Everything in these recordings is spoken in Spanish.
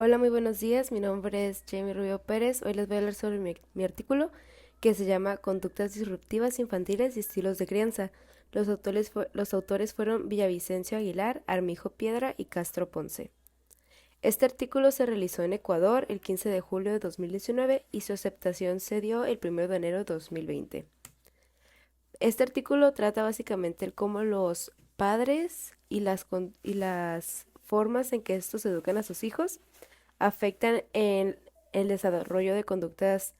Hola, muy buenos días. Mi nombre es Jamie Rubio Pérez. Hoy les voy a hablar sobre mi artículo que se llama Conductas disruptivas infantiles y estilos de crianza. Los autores fueron Villavicencio Aguilar, Armijo Piedra y Castro Ponce. Este artículo se realizó en Ecuador el 15 de julio de 2019 y su aceptación se dio el 1 de enero de 2020. Este artículo trata básicamente el cómo los padres y las formas en que estos educan a sus hijos afectan en el desarrollo de conductas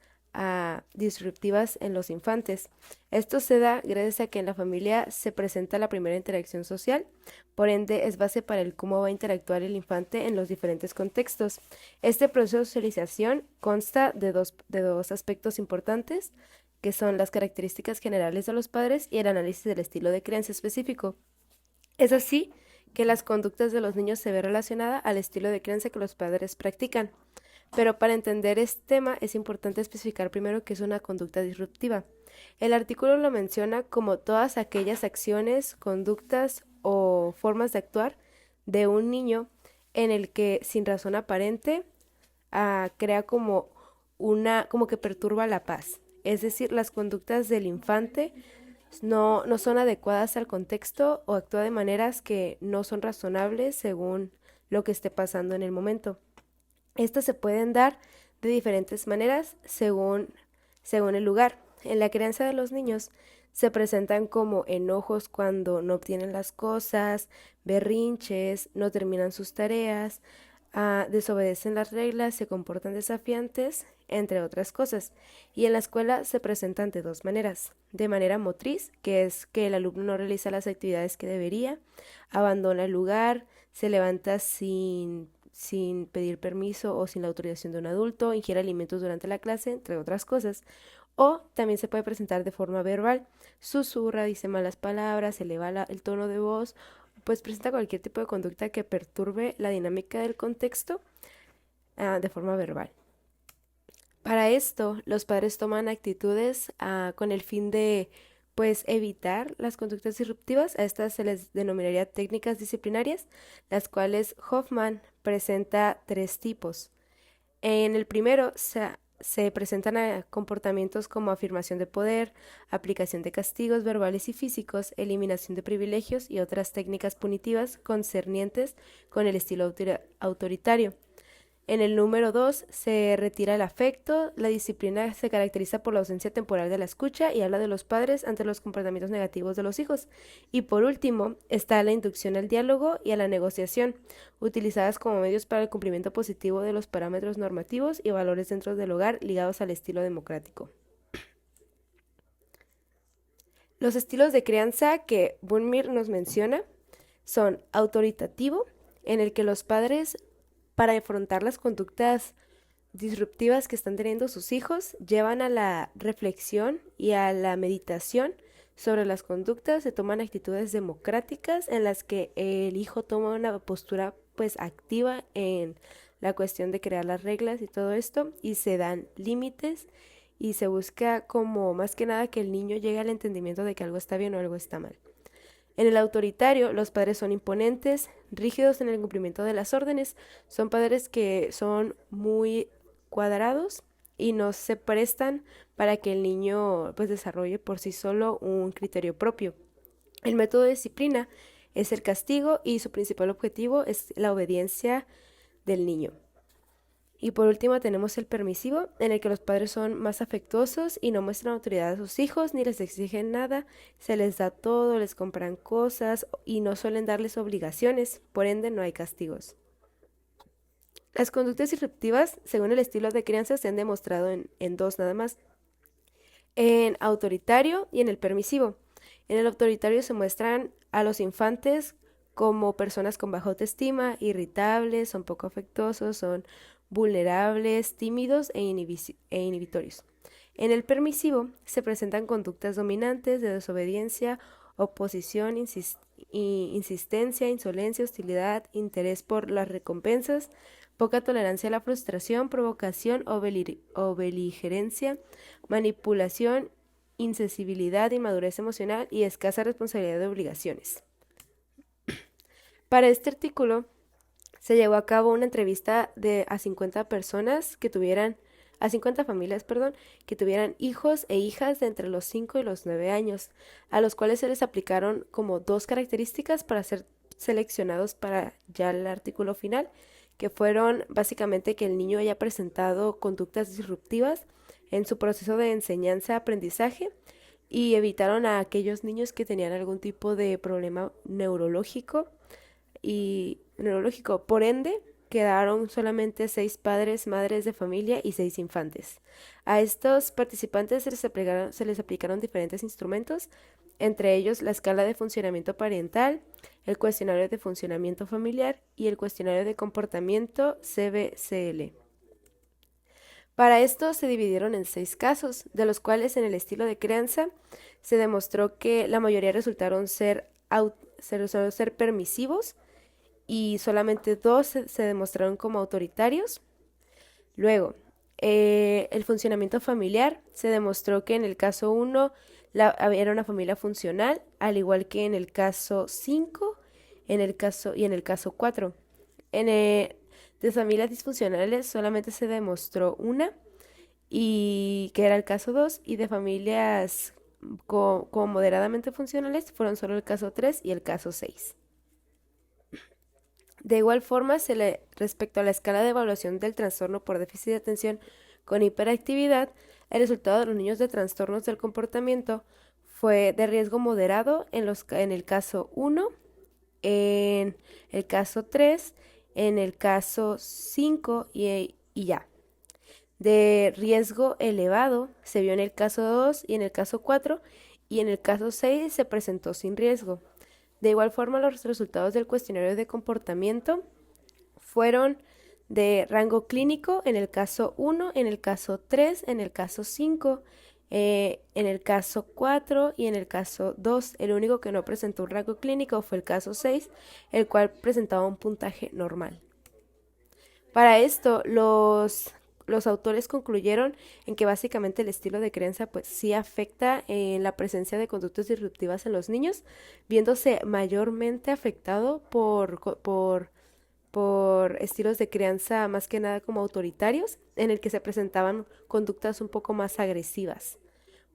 disruptivas en los infantes. Esto se da gracias a que en la familia se presenta la primera interacción social, por ende es base para el cómo va a interactuar el infante en los diferentes contextos. Este proceso de socialización consta de dos aspectos importantes, que son las características generales de los padres y el análisis del estilo de crianza específico. Es así que las conductas de los niños se ve relacionada al estilo de crianza que los padres practican. Pero para entender este tema es importante especificar primero qué es una conducta disruptiva. El artículo lo menciona como todas aquellas acciones, conductas o formas de actuar de un niño en el que sin razón aparente crea como que perturba la paz. Es decir, las conductas del infante no son adecuadas al contexto o actúa de maneras que no son razonables según lo que esté pasando en el momento. Estas se pueden dar de diferentes maneras según el lugar. En la crianza de los niños se presentan como enojos cuando no obtienen las cosas, berrinches, no terminan sus tareas, desobedecen las reglas, se comportan desafiantes, entre otras cosas. Y en la escuela se presentan de dos maneras. De manera motriz, que es que el alumno no realiza las actividades que debería, abandona el lugar, se levanta sin pedir permiso o sin la autorización de un adulto, ingiere alimentos durante la clase, entre otras cosas. O también se puede presentar de forma verbal, susurra, dice malas palabras, eleva el tono de voz, pues presenta cualquier tipo de conducta que perturbe la dinámica del contexto de forma verbal. Para esto, los padres toman actitudes con el fin de, pues, evitar las conductas disruptivas. A estas se les denominaría técnicas disciplinarias, las cuales Hoffman presenta tres tipos. En el primero se presentan comportamientos como afirmación de poder, aplicación de castigos verbales y físicos, eliminación de privilegios y otras técnicas punitivas concernientes con el estilo autoritario. En el número 2 se retira el afecto, la disciplina se caracteriza por la ausencia temporal de la escucha y habla de los padres ante los comportamientos negativos de los hijos. Y por último está la inducción al diálogo y a la negociación, utilizadas como medios para el cumplimiento positivo de los parámetros normativos y valores dentro del hogar ligados al estilo democrático. Los estilos de crianza que Bunmir nos menciona son autoritativo, en el que los padres, para afrontar las conductas disruptivas que están teniendo sus hijos, llevan a la reflexión y a la meditación sobre las conductas, se toman actitudes democráticas en las que el hijo toma una postura pues activa en la cuestión de crear las reglas y todo esto, y se dan límites y se busca como más que nada que el niño llegue al entendimiento de que algo está bien o algo está mal. En el autoritario, los padres son imponentes, rígidos en el cumplimiento de las órdenes, son padres que son muy cuadrados y no se prestan para que el niño pues desarrolle por sí solo un criterio propio. El método de disciplina es el castigo y su principal objetivo es la obediencia del niño. Y por último tenemos el permisivo, en el que los padres son más afectuosos y no muestran autoridad a sus hijos ni les exigen nada, se les da todo, les compran cosas y no suelen darles obligaciones, por ende no hay castigos. Las conductas disruptivas, según el estilo de crianza, se han demostrado en dos nada más, en autoritario y en el permisivo. En el autoritario se muestran a los infantes como personas con baja autoestima, irritables, son poco afectuosos, son vulnerables, tímidos e inhibitorios. En el permisivo se presentan conductas dominantes de desobediencia, oposición, insistencia, insolencia, hostilidad, interés por las recompensas, poca tolerancia a la frustración, provocación o beligerencia, manipulación, insensibilidad, inmadurez emocional y escasa responsabilidad de obligaciones. Para este artículo Se llevó a cabo una entrevista a 50 personas que tuvieran, a 50 familias, perdón, que tuvieran hijos e hijas de entre los 5 y los 9 años, a los cuales se les aplicaron como dos características para ser seleccionados para ya el artículo final, que fueron básicamente que el niño haya presentado conductas disruptivas en su proceso de enseñanza-aprendizaje y evitaron a aquellos niños que tenían algún tipo de problema neurológico. Por ende, quedaron solamente 6 padres, madres de familia y 6 infantes. A estos participantes se les aplicaron diferentes instrumentos, entre ellos la escala de funcionamiento parental, el cuestionario de funcionamiento familiar y el cuestionario de comportamiento CBCL. Para esto se dividieron en 6 casos, de los cuales en el estilo de crianza se demostró que la mayoría resultaron ser permisivos y solamente 2 se demostraron como autoritarios. Luego, el funcionamiento familiar se demostró que en el caso 1 era una familia funcional, al igual que en el caso 5 en el caso 4. De familias disfuncionales solamente se demostró una, y que era el caso 2, y de familias como moderadamente funcionales fueron solo el caso 3 y el caso 6. De igual forma, respecto a la escala de evaluación del trastorno por déficit de atención con hiperactividad, el resultado de los niños de trastornos del comportamiento fue de riesgo moderado en el caso 1, en el caso 3, en el caso 5 y ya. De riesgo elevado se vio en el caso 2 y en el caso 4, y en el caso 6 se presentó sin riesgo. De igual forma, los resultados del cuestionario de comportamiento fueron de rango clínico en el caso 1, en el caso 3, en el caso 5, en el caso 4 y en el caso 2. El único que no presentó un rango clínico fue el caso 6, el cual presentaba un puntaje normal. Para esto, los autores concluyeron en que básicamente el estilo de crianza pues sí afecta en la presencia de conductas disruptivas en los niños, viéndose mayormente afectado por estilos de crianza más que nada como autoritarios, en el que se presentaban conductas un poco más agresivas.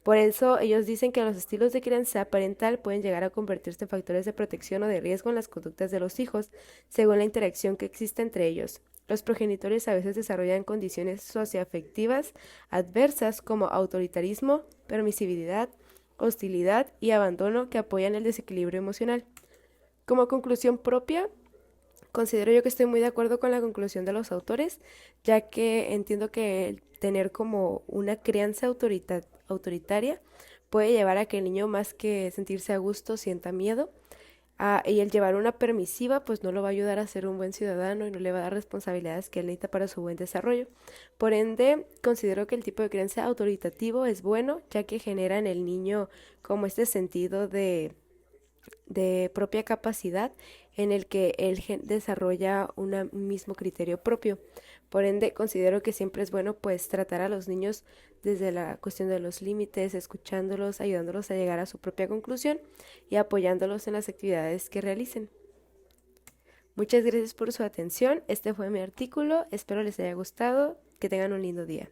Por eso ellos dicen que los estilos de crianza parental pueden llegar a convertirse en factores de protección o de riesgo en las conductas de los hijos, según la interacción que existe entre ellos. Los progenitores a veces desarrollan condiciones socioafectivas adversas como autoritarismo, permisividad, hostilidad y abandono que apoyan el desequilibrio emocional. Como conclusión propia, considero yo que estoy muy de acuerdo con la conclusión de los autores, ya que entiendo que el tener como una crianza autoritaria puede llevar a que el niño, más que sentirse a gusto, sienta miedo. Y el llevar una permisiva pues no lo va a ayudar a ser un buen ciudadano y no le va a dar responsabilidades que él necesita para su buen desarrollo. Por ende, considero que el tipo de crianza autoritativo es bueno, ya que genera en el niño como este sentido de propia capacidad, en el que él desarrolla un mismo criterio propio. Por ende, considero que siempre es bueno pues tratar a los niños desde la cuestión de los límites, escuchándolos, ayudándolos a llegar a su propia conclusión y apoyándolos en las actividades que realicen. Muchas gracias por su atención. Este fue mi artículo. Espero les haya gustado. Que tengan un lindo día.